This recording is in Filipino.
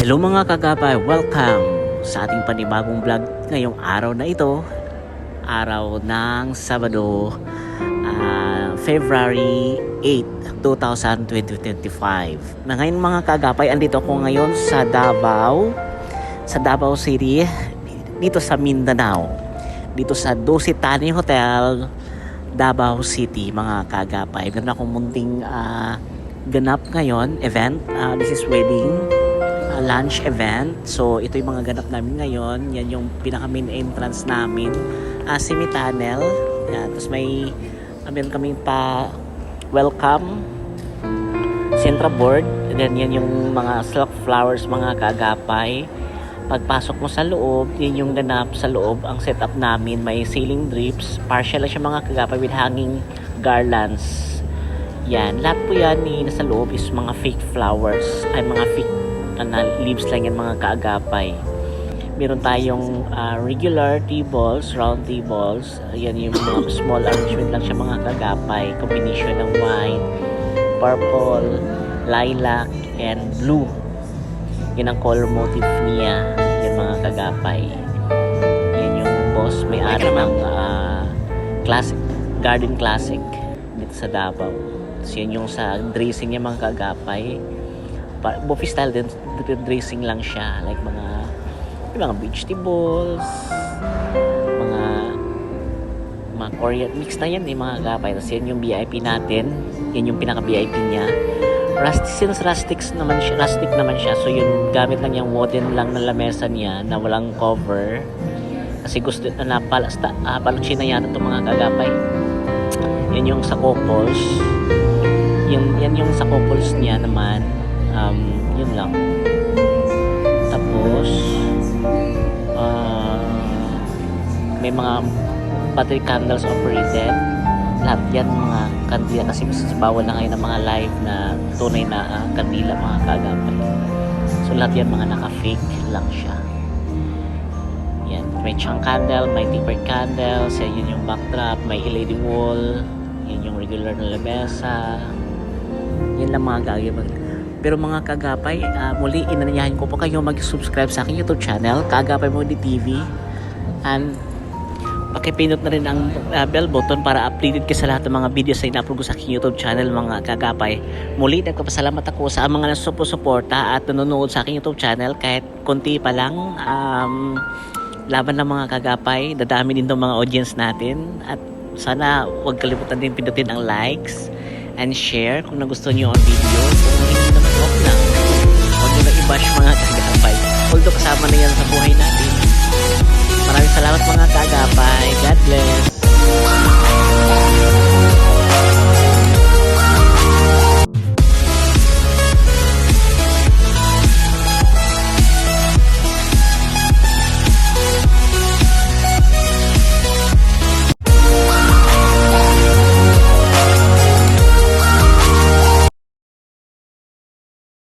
Hello mga kagapay, welcome sa ating panibagong vlog ngayong araw na ito. Araw ng Sabado, February 8, 2025. Na ngayon mga kagapay, andito ako ngayon sa Davao City, dito sa Mindanao. Dito sa Dusitani Hotel, Davao City mga kagapay. Meron akong munting ganap ngayon, event. This is wedding lunch event. So ito yung mga ganap namin ngayon. Yan yung pinaka main entrance namin, semi-tunnel. Yan. Tapos may meron kaming pa welcome central board. And then yan yung mga silk flowers mga kagapay. Pagpasok mo sa loob, yan yung ganap sa loob. Ang setup namin, may ceiling drips, partial lang siya mga kagapay with hanging garlands. Yan, lahat po yan nasa loob is mga fake flowers, ay mga fake na leaves lang yan mga kaagapay. Meron tayong regular tables, round tables. Ayan yung mga small arrangement lang siya mga kaagapay. Combination ng white, purple, lilac, and blue. Yan ang color motif niya. Yan mga kaagapay. Yan yung boss may-ari ng classic, garden classic dito sa Davao. So yan yung sa dressing niya mga kaagapay. Buffet style din, dressing lang siya, like mga vegetables, mga Korean mix na yan mga gapay. Tapos yan yung VIP natin, yan yung pinaka VIP niya. Since rustic naman siya, so yun gamit lang yung wooden lang na lamesa niya na walang cover kasi gusto na palutsi na yata itong mga kagapay. Yan yung sa couples, yan yung sa couples niya naman. Yun lang. Tapos may mga battery candles operated. Lahat yan mga kandila kasi bawal na ngayon ng mga live na tunay na kandila mga kagapay. So lahat yan mga naka-fake lang siya. Yan. May chunk candle, may taper candles, yan yung backdrop, may LED wall, yan yung regular na lamesa. Yan lang mga gagawin. Pero mga kagapay, muli inanyayahan ko po kayo mag-subscribe sa aking YouTube channel, Kagapay Modi TV. And pakipindot na rin ang bell button para updated ka sa lahat ng mga videos na ina-upload ko sa aking YouTube channel mga kagapay. Muli nagpapasalamat ako sa mga nasusuporta at nanonood sa aking YouTube channel kahit konti pa lang. Laban ng mga kagapay, dadami din itong mga audience natin. At sana huwag kalimutan din pindutin ang likes and share kung nagustuhan nyo ang video. Kung hindi naman okay lang, huwag nyo na i-bash mga kagapay. Although kasama na yan sa buhay natin. Maraming salamat mga kagapay. God bless.